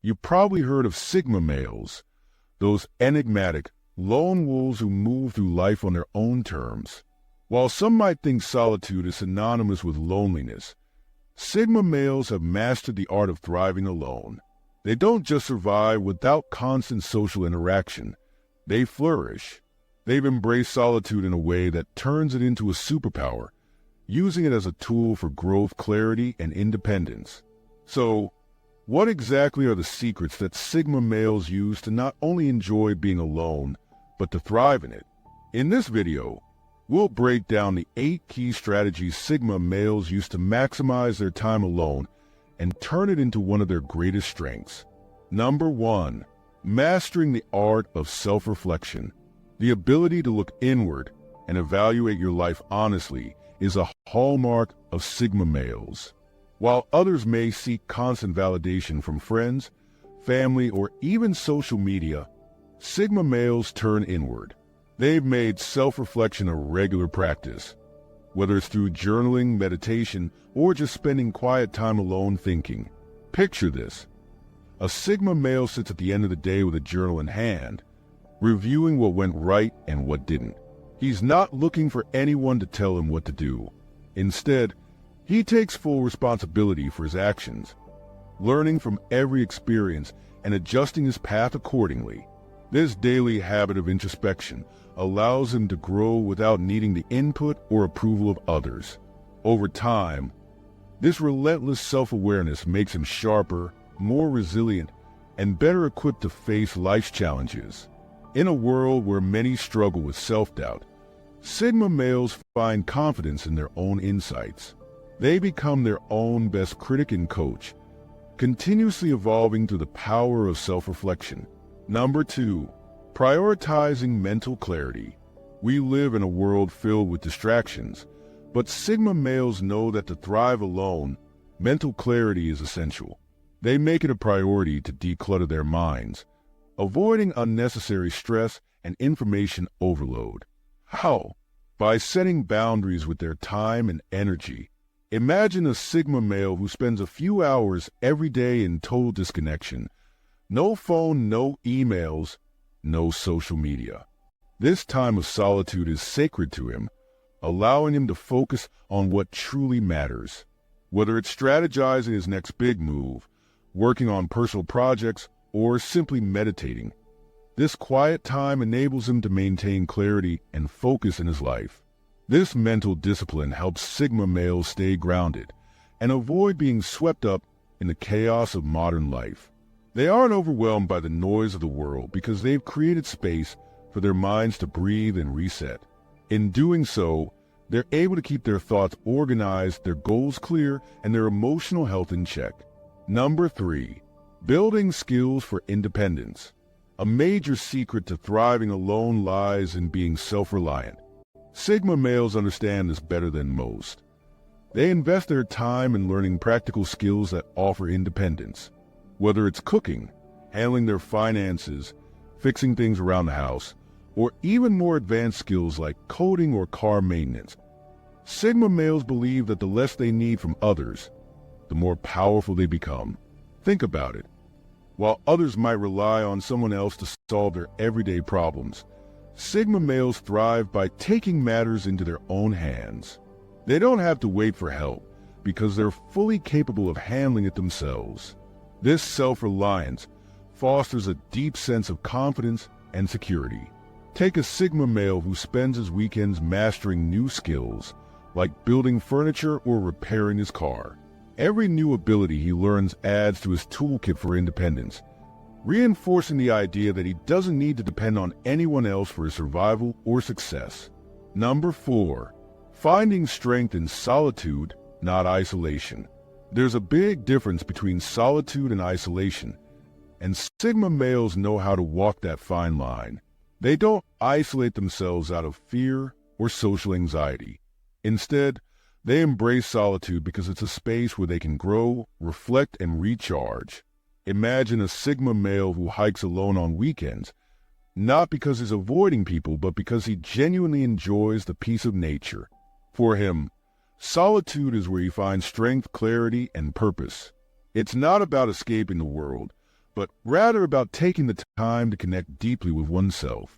You've probably heard of Sigma males, those enigmatic, lone wolves who move through life on their own terms. While some might think solitude is synonymous with loneliness, Sigma males have mastered the art of thriving alone. They don't just survive without constant social interaction. They flourish. They've embraced solitude in a way that turns it into a superpower, using it as a tool for growth, clarity, and independence. So, what exactly are the secrets that Sigma males use to not only enjoy being alone, but to thrive in it? In this video, we'll break down the 8 key strategies Sigma males use to maximize their time alone and turn it into one of their greatest strengths. Number 1. Mastering the art of self-reflection. The ability to look inward and evaluate your life honestly is a hallmark of Sigma males. While others may seek constant validation from friends, family, or even social media, Sigma males turn inward. They've made self-reflection a regular practice, whether it's through journaling, meditation, or just spending quiet time alone thinking. Picture this. A Sigma male sits at the end of the day with a journal in hand, reviewing what went right and what didn't. He's not looking for anyone to tell him what to do. Instead, he takes full responsibility for his actions, learning from every experience and adjusting his path accordingly. This daily habit of introspection allows him to grow without needing the input or approval of others. Over time, this relentless self-awareness makes him sharper, more resilient, and better equipped to face life's challenges. In a world where many struggle with self-doubt, Sigma males find confidence in their own insights. They become their own best critic and coach, continuously evolving through the power of self-reflection. Number 2. Prioritizing mental clarity. We live in a world filled with distractions, but Sigma males know that to thrive alone, mental clarity is essential. They make it a priority to declutter their minds, avoiding unnecessary stress and information overload. How? By setting boundaries with their time and energy. Imagine a Sigma male who spends a few hours every day in total disconnection. No phone, no emails, no social media. This time of solitude is sacred to him, allowing him to focus on what truly matters. Whether it's strategizing his next big move, working on personal projects, or simply meditating, this quiet time enables him to maintain clarity and focus in his life. This mental discipline helps Sigma males stay grounded and avoid being swept up in the chaos of modern life. They aren't overwhelmed by the noise of the world because they've created space for their minds to breathe and reset. In doing so, they're able to keep their thoughts organized, their goals clear, and their emotional health in check. Number 3. Building skills for independence. A major secret to thriving alone lies in being self-reliant. Sigma males understand this better than most. They invest their time in learning practical skills that offer independence. Whether it's cooking, handling their finances, fixing things around the house, or even more advanced skills like coding or car maintenance, Sigma males believe that the less they need from others, the more powerful they become. Think about it. While others might rely on someone else to solve their everyday problems, Sigma males thrive by taking matters into their own hands. They don't have to wait for help because they're fully capable of handling it themselves. This self-reliance fosters a deep sense of confidence and security. Take a Sigma male who spends his weekends mastering new skills, like building furniture or repairing his car. Every new ability he learns adds to his toolkit for independence, reinforcing the idea that he doesn't need to depend on anyone else for his survival or success. Number 4. Finding strength in solitude, not isolation. There's a big difference between solitude and isolation, and Sigma males know how to walk that fine line. They don't isolate themselves out of fear or social anxiety. Instead, they embrace solitude because it's a space where they can grow, reflect, and recharge. Imagine a Sigma male who hikes alone on weekends, not because he's avoiding people, but because he genuinely enjoys the peace of nature. For him, solitude is where he finds strength, clarity, and purpose. It's not about escaping the world, but rather about taking the time to connect deeply with oneself.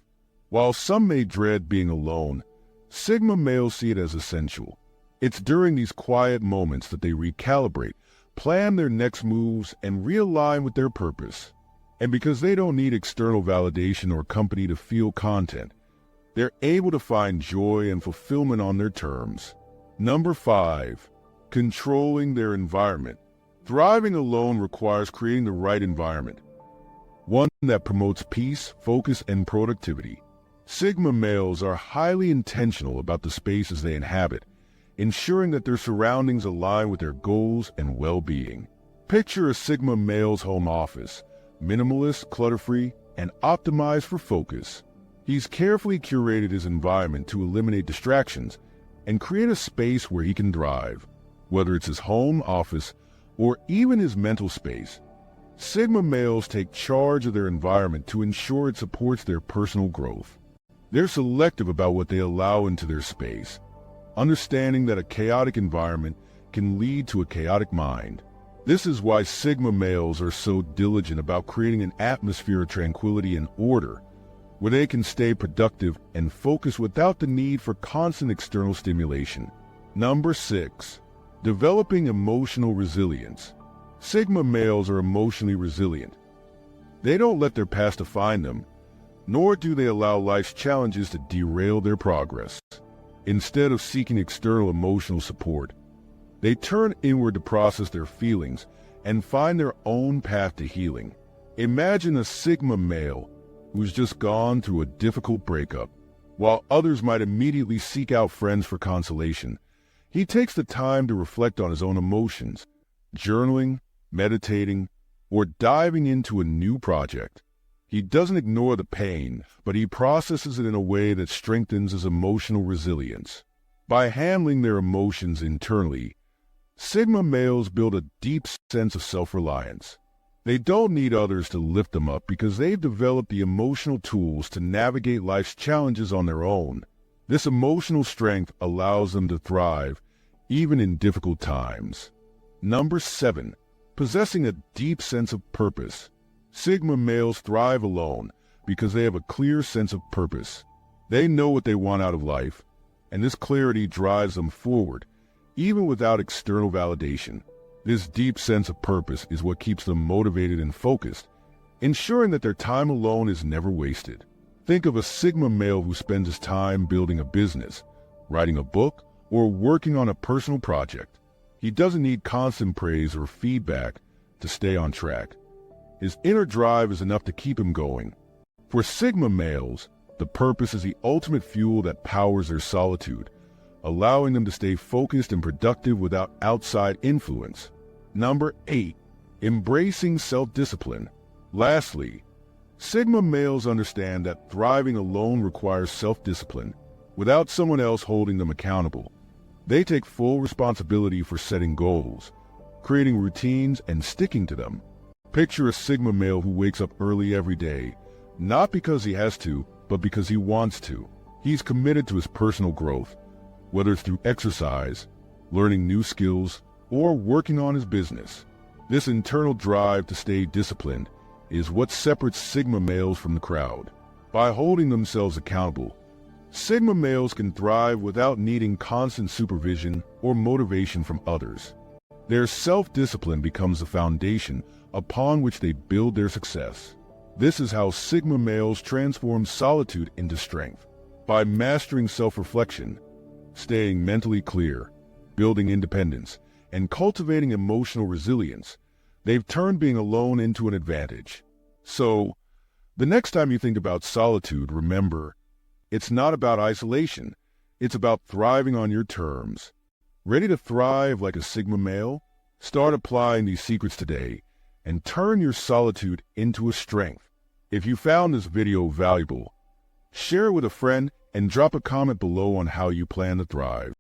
While some may dread being alone, Sigma males see it as essential. It's during these quiet moments that they recalibrate, plan their next moves, and realign with their purpose. And because they don't need external validation or company to feel content, they're able to find joy and fulfillment on their terms. Number 5. Controlling their environment. Thriving alone requires creating the right environment, one that promotes peace, focus, and productivity. Sigma males are highly intentional about the spaces they inhabit, ensuring that their surroundings align with their goals and well-being. Picture a Sigma male's home office, minimalist, clutter-free, and optimized for focus. He's carefully curated his environment to eliminate distractions and create a space where he can thrive, whether it's his home, office, or even his mental space. Sigma males take charge of their environment to ensure it supports their personal growth. They're selective about what they allow into their space, understanding that a chaotic environment can lead to a chaotic mind. This is why Sigma males are so diligent about creating an atmosphere of tranquility and order, where they can stay productive and focused without the need for constant external stimulation. Number 6. Developing emotional resilience. Sigma males are emotionally resilient. They don't let their past define them, nor do they allow life's challenges to derail their progress. Instead of seeking external emotional support, they turn inward to process their feelings and find their own path to healing. Imagine a Sigma male who's just gone through a difficult breakup. While others might immediately seek out friends for consolation, he takes the time to reflect on his own emotions, journaling, meditating, or diving into a new project. He doesn't ignore the pain, but he processes it in a way that strengthens his emotional resilience. By handling their emotions internally, Sigma males build a deep sense of self-reliance. They don't need others to lift them up because they've developed the emotional tools to navigate life's challenges on their own. This emotional strength allows them to thrive, even in difficult times. Number 7. Possessing a deep sense of purpose. Sigma males thrive alone because they have a clear sense of purpose. They know what they want out of life, and this clarity drives them forward, even without external validation. This deep sense of purpose is what keeps them motivated and focused, ensuring that their time alone is never wasted. Think of a Sigma male who spends his time building a business, writing a book, or working on a personal project. He doesn't need constant praise or feedback to stay on track. His inner drive is enough to keep him going. For Sigma males, the purpose is the ultimate fuel that powers their solitude, allowing them to stay focused and productive without outside influence. Number 8. Embracing self-discipline. Lastly, Sigma males understand that thriving alone requires self-discipline, without someone else holding them accountable. They take full responsibility for setting goals, creating routines, and sticking to them. Picture a Sigma male who wakes up early every day, not because he has to, but because he wants to. He's committed to his personal growth, whether it's through exercise, learning new skills, or working on his business. This internal drive to stay disciplined is what separates Sigma males from the crowd. By holding themselves accountable, Sigma males can thrive without needing constant supervision or motivation from others. Their self-discipline becomes the foundation upon which they build their success. This is how Sigma males transform solitude into strength. By mastering self-reflection, staying mentally clear, building independence, and cultivating emotional resilience, they've turned being alone into an advantage. So, the next time you think about solitude, remember, it's not about isolation, it's about thriving on your terms. Ready to thrive like a Sigma male? Start applying these secrets today and turn your solitude into a strength. If you found this video valuable, share it with a friend and drop a comment below on how you plan to thrive.